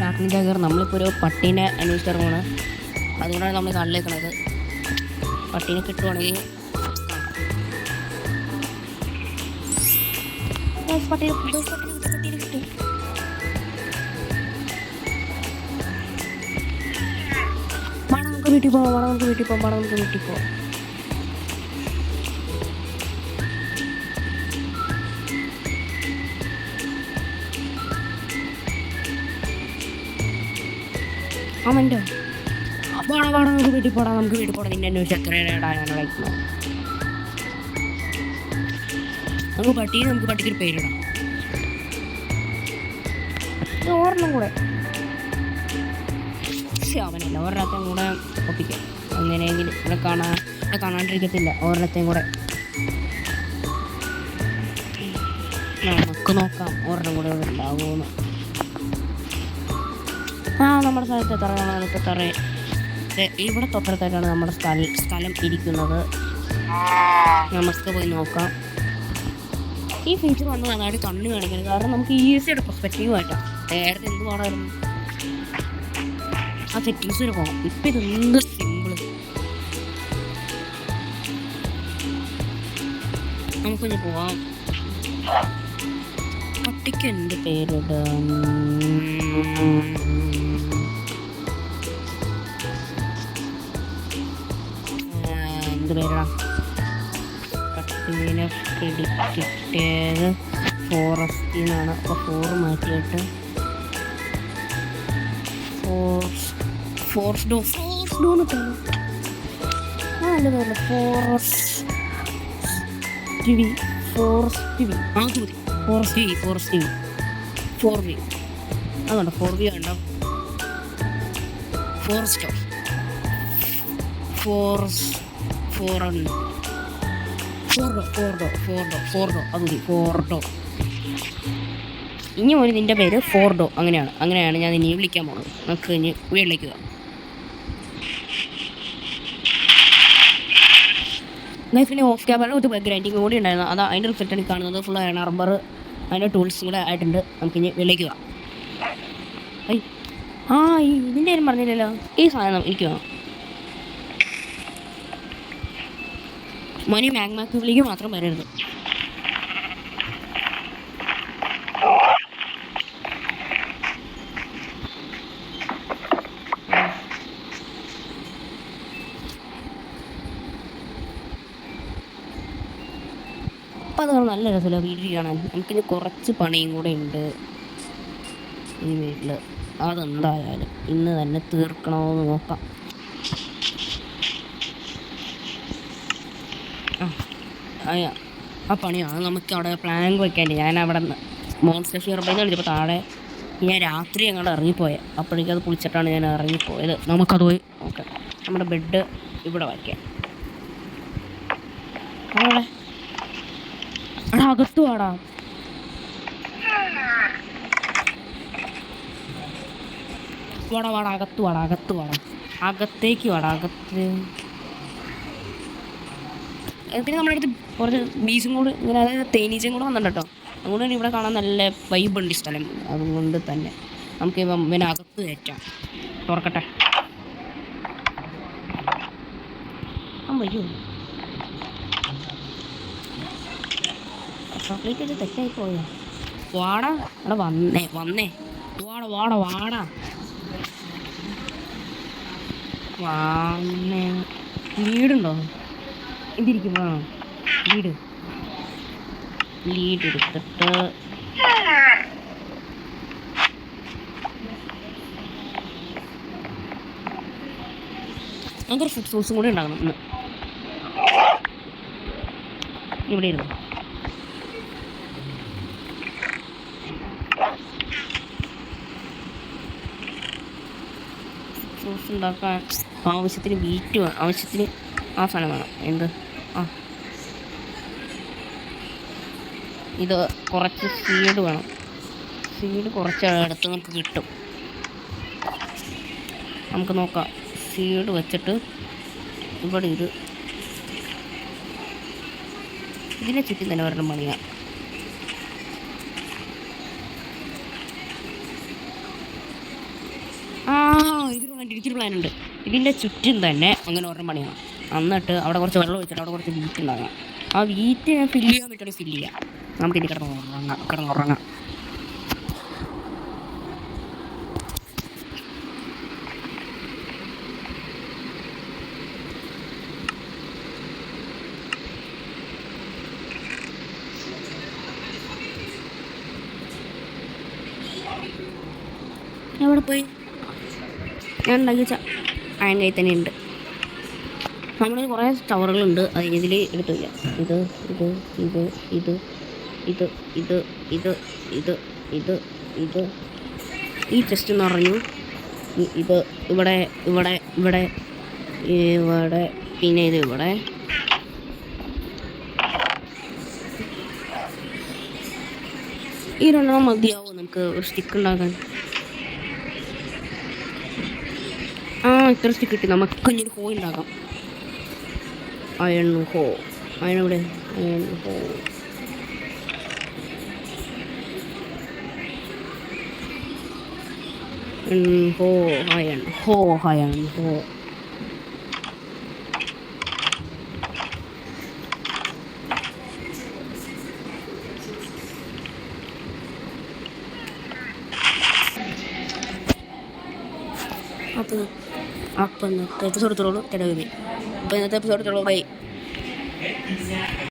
Cartoon Jaguar നമ്മളിപ്പോൾ ഒരു പട്ടീനെ അന്വേഷിച്ചിറങ്ങുകയാണ്. അതുകൊണ്ടാണ് നമ്മൾ കാണിലേക്കണത്. പട്ടീനെ കിട്ടുവാണെങ്കിൽ പട്ടീനെ കിട്ടും. നമുക്ക് വീട്ടിൽ പോവാം. നമുക്ക് വീട്ടിൽ പോവാം. ആമൻ്റെ നമുക്ക് വീട്ടിൽ പോടാം. നിന്നെ അന്വേഷിച്ച് എത്രയാടാ ഞാൻ കളിക്കുന്നത്. നമുക്ക് പട്ടിക്കൊരു പേരിടാം. ഒരെണ്ണം കൂടെ അവനല്ല, ഒരെണ്ണത്തെയും കൂടെ ഒപ്പിക്കാം. അങ്ങനെയെങ്കിൽ ഇവിടെ കാണാണ്ടിരിക്കത്തില്ല. ഒരെണ്ണത്തെയും കൂടെ നമുക്ക് നോക്കാം ഒരെണ്ണം കൂടെ ഉണ്ടാവുമെന്ന്. നമ്മുടെ സ്ഥലത്ത് ഇവിടെ തൊട്ടടുത്തായിട്ടാണ് നമ്മുടെ സ്ഥലം ഇരിക്കുന്നത്. നമുക്ക് പോയി നോക്കാം. ഈ ഫീച്ചർ വന്ന് നന്നായിട്ട് കണ്ണ് കാണിക്കുന്നത്, കാരണം നമുക്ക് ഈസിയായിട്ട് പെർസ്പെക്റ്റീവായിട്ടാണ്. നേരത്തെ എന്ത് പാടായിരുന്നു ആ സെറ്റിങ്സ് വരെ പോകാം. ഇപ്പം ഇതെന്ത് സിമ്പിള്. നമുക്കൊന്ന് പോവാം. പട്ടിക്ക് എന്ത് പേരിടാം? എന്ത് പേരിടാം? പട്ടീനെ കിട്ടിയത് ഫോറസ്റ്റിൽ നിന്നാണ്. അപ്പോൾ 4 മാറ്റിയിട്ട് ഫോറസ്റ്റ് ഡോ കിട്ടുന്നു. നല്ല പേരല്ല, ഫോറസ്റ്റ് വി അതുകൊണ്ട് 4V ഉണ്ടോ? ഫോറസ്റ്റോ ഫോർഡോ. ഇനി ഒരു നിൻ്റെ പേര് ഫോർഡോ. അങ്ങനെയാണ് ഞാൻ ഇനി വിളിക്കാൻ പോകുന്നത്. നമുക്ക് ഇനി വീട്ടിലേക്ക് പോകാം. പിന്നെ ഓഫ് ക്യാമറ ഒരു ഗ്രൈൻഡിങ് കൂടി ഉണ്ടായിരുന്നു. അത് അതിൻ്റെ റിസൾട്ടാണ് കാണുന്നത്. ഫുൾ അയൺ ആർമർ, അതിൻ്റെ ടൂൾസും കൂടെ ആയിട്ടുണ്ട്. നമുക്കിനി വീട്ടിലേക്ക് പോകാം. ഇതിൻ്റെ കാര്യം പറഞ്ഞില്ലല്ലോ. ഈ സാധനം എനിക്ക് വേണം. മനി മാഗ്മാക്യൂബിലേക്ക് മാത്രം വരരുത്. അപ്പം അതാണ് നല്ല രസമല്ല വീട്ടിൽ കാണാൻ. നമുക്കിനി കുറച്ച് പണിയും കൂടെ ഉണ്ട് ഈ വീട്ടിൽ. അതെന്തായാലും ഇന്ന് തന്നെ തീർക്കണമെന്ന് നോക്കാം. ആ പണിയാണ് നമുക്ക് അവിടെ പ്ലാൻ വയ്ക്കേണ്ടി. ഞാൻ അവിടെ മോൺസ്റ്റർ ഷിയർബൈന്ന് വിളിച്ചപ്പോൾ താഴെ ഞാൻ രാത്രി അങ്ങോട്ട് ഇറങ്ങിപ്പോയത്. അപ്പോഴേക്കും അത് കുളിച്ചിട്ടാണ് ഞാൻ ഇറങ്ങിപ്പോയത്. നമുക്കത് പോയി നോക്കാം. നമ്മുടെ ബെഡ് ഇവിടെ വയ്ക്കാം. അവിടെ അകത്ത് വാടാ. അകത്തേക്ക് വാടാ. പിന്നെ നമ്മുടെ അടുത്ത് കുറച്ച് ബീച്ചും കൂടെ ഇങ്ങനെ, അതായത് തേനീച്ചയും കൂടെ വന്നിട്ടുണ്ട് കേട്ടോ. അതുകൊണ്ട് തന്നെ ഇവിടെ കാണാൻ നല്ല വൈബുണ്ട് ഈ സ്ഥലം. അതുകൊണ്ട് തന്നെ നമുക്ക് പിന്നെ അകത്ത് കയറ്റാം. തുറക്കട്ടെ. അയ്യോ, ചോക്ലേറ്റ് ഇത് തെറ്റായി പോയോ? വാടാ അവിടെ വന്നേ വാടാ വന്നേ. വീടുണ്ടോ? ഇതിരിക്കുമ്പോഴാണോ ലീഡ് എടുത്തിട്ട് നമുക്കൊരു ഫുഡ് സോഴ്സും കൂടി ഉണ്ടാകണം ഇന്ന്. ഇവിടെ ഇരുന്നു സോസ് ഉണ്ടാക്കാൻ ആവശ്യത്തിന് വീറ്റ് വേണം. ആവശ്യത്തിന് ആ സാധനം വേണം. എന്ത് ഇത് കുറച്ച് സീഡ് വേണം. സീഡ് കുറച്ച് അടുത്ത് നമുക്ക് കിട്ടും. നമുക്ക് നോക്കാം. സീഡ് വെച്ചിട്ട് ഇവിടെ ഇതിനെ ചുറ്റും തന്നെ ഒരെണ്ണം പണിയാം. എനിക്കൊരു പ്ലാൻ ഉണ്ട്. ഇതിൻ്റെ ചുറ്റും തന്നെ അങ്ങനെ ഒരെണ്ണം പണിയണം. എന്നിട്ട് അവിടെ കുറച്ച് വെള്ളം ഒഴിച്ചിട്ട് അവിടെ കുറച്ച് വീറ്റ് ഉണ്ടാകാം. ആ വീറ്റ് ഫില്ല് ചെയ്യാൻ പറ്റുകയാണെങ്കിൽ ഫില്ല് ചെയ്യാം. നമുക്ക് ഇനി കിടന്നുറങ്ങാം. എവിടെ പോയി? ഞാൻ ഉണ്ടാക്കിയ അയൺ കൈ തന്നെ ഉണ്ട്. നമ്മൾ കുറേ ടവറുകളുണ്ട്. അത് ഇതിൽ എടുത്തു വയ്ക്കാം. ഇത് ഇത് ഇത് ഇത് ഇത് ഇത് ഇത് ഇത് ഇത് ഇത് ഈ ചെസ്റ്റ് എന്ന് പറഞ്ഞു. ഇത് ഇവിടെ ഇവിടെ ഇവിടെ ഇവിടെ പിന്നെ ഇത് ഇവിടെ. ഈ രണ്ടെണ്ണം മതിയാവും നമുക്ക് ഒരു സ്റ്റിക്ക് ഉണ്ടാക്കാൻ. ഇത്ര സ്റ്റിക്ക് കിട്ടി. നമുക്ക് കുഞ്ഞൊരു ഹോ ഉണ്ടാക്കാം. അയൺ ഹോ. അയൺ ഇവിടെ. അയൺ ഹോ. ഹോ അയൺ ഹോ അയൺ ഹോ. അപ്പം ഇന്നത്തെ എപ്പിസോഡ് ഇത്രയുള്ളൂ. ബൈ.